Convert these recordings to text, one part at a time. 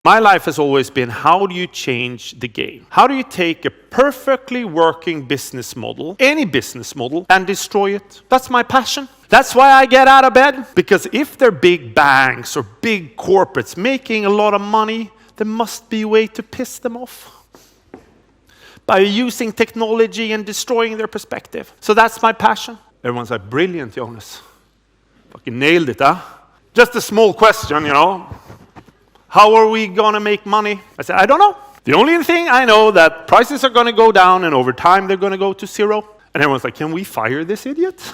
My life has always been, how do you change the game? How do you take a perfectly working business model, any business model, and destroy it? That's my passion. That's why I get out of bed. Because if they're big banks or big corporates making a lot of money, there must be a way to piss them off by using technology and destroying their perspective. So that's my passion. Everyone's like, brilliant, Jonas. Fucking nailed it, huh? Just a small question, you know. How are we going to make money? I said, I don't know. The only thing I know that prices are going to go down and over time they're going to go to zero. And everyone's like, can we fire this idiot?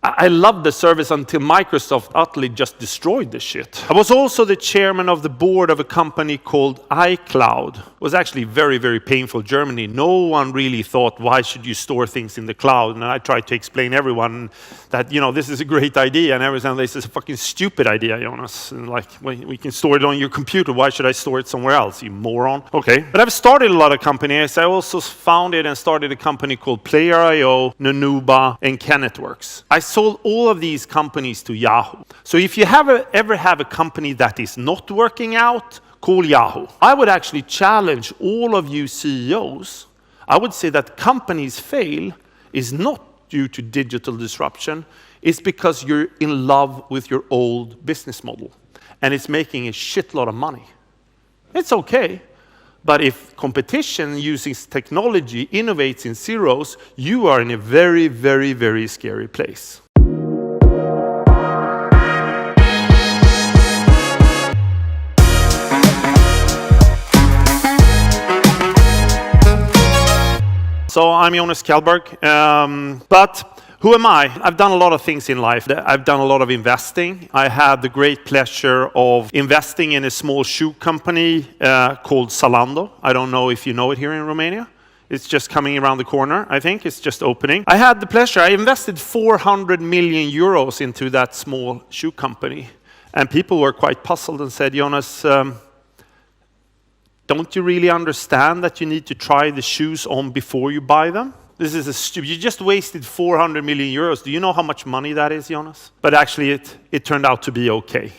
I loved the service until Microsoft utterly just destroyed the shit. I was also the chairman of the board of a company called iCloud. It was actually very, very painful in Germany. No one really thought, why should you store things in the cloud? And I tried to explain to everyone that, you know, this is a great idea. And every time they say, it's a fucking stupid idea, Jonas. And like, we can store it on your computer. Why should I store it somewhere else, you moron? Okay. But I've started a lot of companies. I also founded and started a company called Player.io, Nanuba, and Kenet Works. I sold all of these companies to Yahoo. So if you ever have a company that is not working out, call Yahoo. I would actually challenge all of you CEOs. I would say that companies fail is not due to digital disruption. It's because you're in love with your old business model and it's making a shitload of money. It's okay. But if competition using technology innovates in zeros, you are in a very, very, very scary place. So I'm Jonas Kjellberg, but who am I? I've done a lot of things in life. I've done a lot of investing. I had the great pleasure of investing in a small shoe company called Zalando. I don't know if you know it here in Romania. It's just coming around the corner, I think. It's just opening. I had the pleasure. I invested 400 million euros into that small shoe company. And people were quite puzzled and said, Jonas, don't you really understand that you need to try the shoes on before you buy them? This is you just wasted 400 million euros. Do you know how much money that is, Jonas? But actually, it turned out to be okay.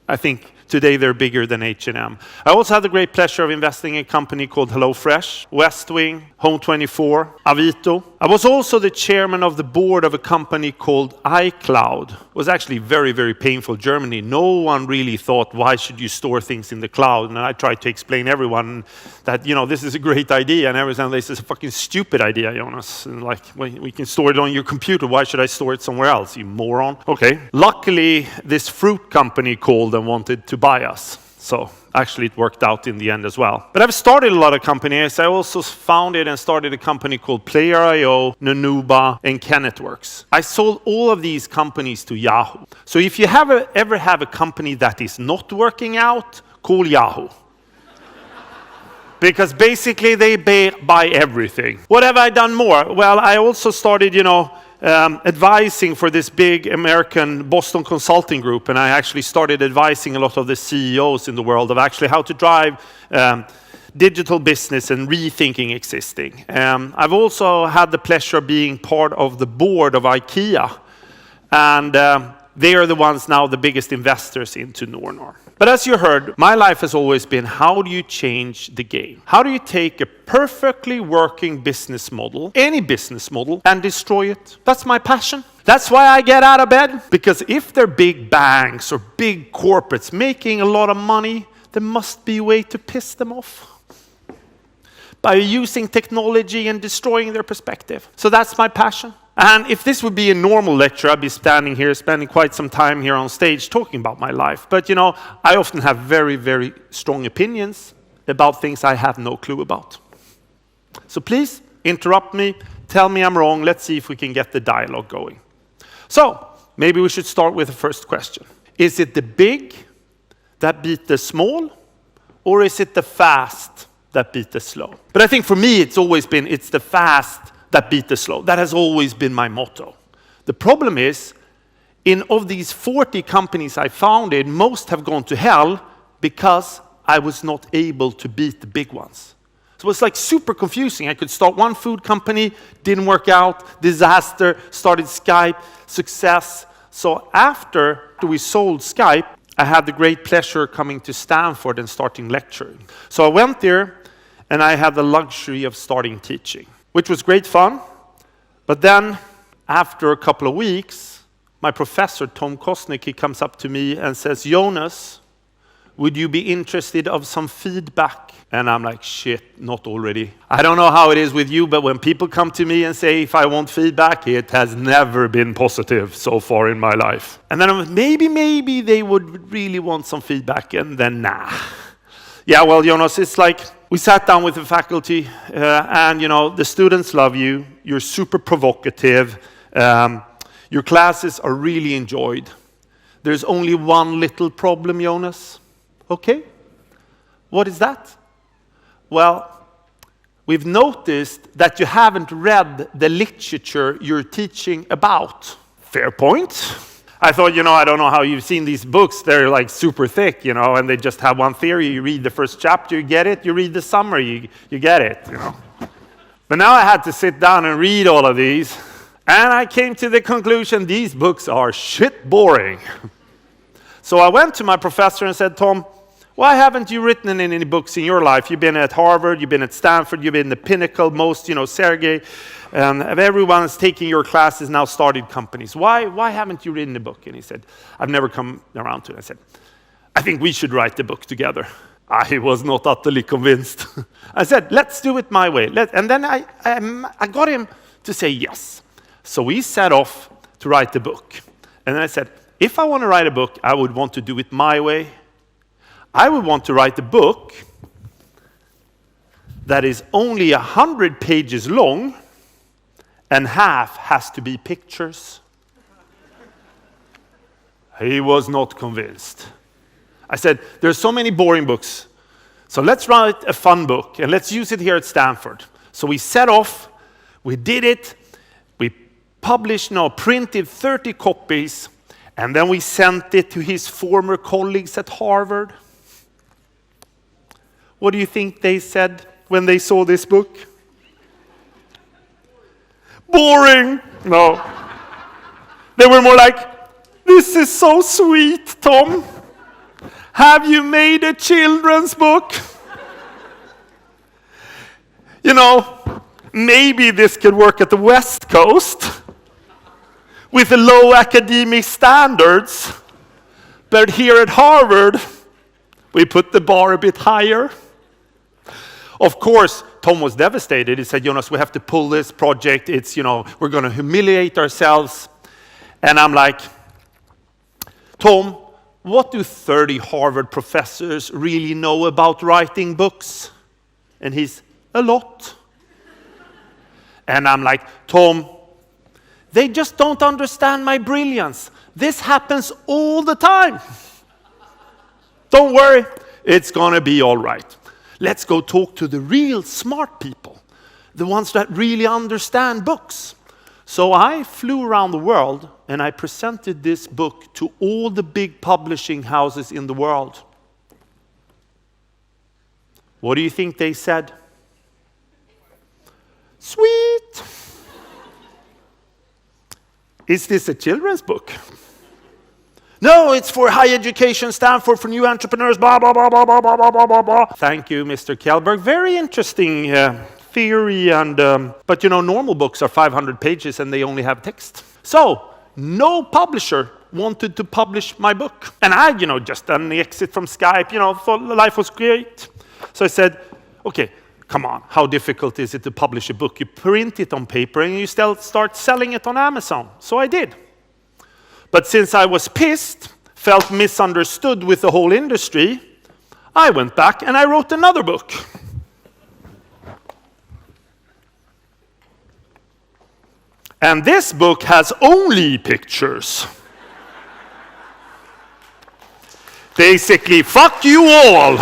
I think today they're bigger than H&M. I also had the great pleasure of investing in a company called HelloFresh, West Wing, Home24, Avito. I was also the chairman of the board of a company called iCloud. It was actually very, very painful in Germany. No one really thought, why should you store things in the cloud? And I tried to explain to everyone that, you know, this is a great idea. And every time they say, it's a fucking stupid idea, Jonas. And like, we can store it on your computer. Why should I store it somewhere else, you moron? Okay. Luckily, this fruit company called and wanted to buy us. So actually it worked out in the end as well. But I've started a lot of companies. I also founded and started a company called Player.io, Nanuba, and Kenet Works. I sold all of these companies to Yahoo. So if you ever have a company that is not working out, call Yahoo. Because basically they buy everything. What have I done more? Well, I also started, advising for this big American Boston consulting group, and I actually started advising a lot of the CEOs in the world of actually how to drive digital business and rethinking existing. I've also had the pleasure of being part of the board of IKEA, and they are the ones now the biggest investors into Nornor. But as you heard, my life has always been, how do you change the game? How do you take a perfectly working business model, any business model, and destroy it? That's my passion. That's why I get out of bed. Because if they're big banks or big corporates making a lot of money, there must be a way to piss them off by using technology and destroying their perspective. So that's my passion. And if this would be a normal lecture, I'd be standing here, spending quite some time here on stage talking about my life. But I often have very, very strong opinions about things I have no clue about. So please interrupt me, tell me I'm wrong, let's see if we can get the dialogue going. So maybe we should start with the first question. Is it the big that beat the small, or is it the fast that beat the slow? But I think for me it's always been, it's the fast that beat the slow. That has always been my motto. The problem is, of these 40 companies I founded, most have gone to hell because I was not able to beat the big ones. So it was like super confusing. I could start one food company, didn't work out, disaster, started SKYPE, success. So after we sold SKYPE, I had the great pleasure coming to Stanford and starting lecturing. So I went there, and I had the luxury of starting teaching, which was great fun. But then, after a couple of weeks, my professor, Tom Kosnick, he comes up to me and says, Jonas, would you be interested of some feedback? And I'm like, shit, not already. I don't know how it is with you, but when people come to me and say if I want feedback, it has never been positive so far in my life. And then I'm like, maybe they would really want some feedback, and then nah. Yeah, well, Jonas, it's like we sat down with the faculty, and the students love you. You're super provocative. Your classes are really enjoyed. There's only one little problem, Jonas. Okay, what is that? Well, we've noticed that you haven't read the literature you're teaching about. Fair point. I thought, I don't know how you've seen these books. They're like super thick, and they just have one theory. You read the first chapter, you get it. You read the summary, you get it, But now I had to sit down and read all of these. And I came to the conclusion, these books are shit boring. So I went to my professor and said, Tom, why haven't you written in any books in your life? You've been at Harvard, you've been at Stanford, you've been the pinnacle, most, Sergey, and everyone's taking your classes now started companies. Why haven't you written a book? And he said, I've never come around to it. I said, I think we should write the book together. I was not utterly convinced. I said, let's do it my way. And then I got him to say yes. So we set off to write the book. And then I said, if I want to write a book, I would want to do it my way. I would want to write a book that is only 100 pages long and half has to be pictures. He was not convinced. I said, there's so many boring books, so let's write a fun book and let's use it here at Stanford. So we set off, we did it, we printed 30 copies, and then we sent it to his former colleagues at Harvard. What do you think they said when they saw this book? Boring. No. They were more like, this is so sweet, Tom. Have you made a children's book? Maybe this could work at the West Coast with the low academic standards. But here at Harvard, we put the bar a bit higher. Of course, Tom was devastated. He said, Jonas, we have to pull this project. It's, we're going to humiliate ourselves. And I'm like, Tom, what do 30 Harvard professors really know about writing books? And he's, a lot. And I'm like, Tom, they just don't understand my brilliance. This happens all the time. Don't worry, it's going to be all right. Let's go talk to the real smart people, the ones that really understand books. So I flew around the world and I presented this book to all the big publishing houses in the world. What do you think they said? Sweet. Is this a children's book? No, it's for higher education, Stanford, for new entrepreneurs, blah, blah, blah, blah, blah, blah, blah, blah, blah. Thank you, Mr. Kjellberg. Very interesting theory. But normal books are 500 pages and they only have text. So, no publisher wanted to publish my book. And I, just done the exit from Skype, thought life was great. So I said, okay, come on, how difficult is it to publish a book? You print it on paper and you still start selling it on Amazon. So I did. But since I was pissed, felt misunderstood with the whole industry, I went back and I wrote another book. And this book has only pictures. Basically, fuck you all.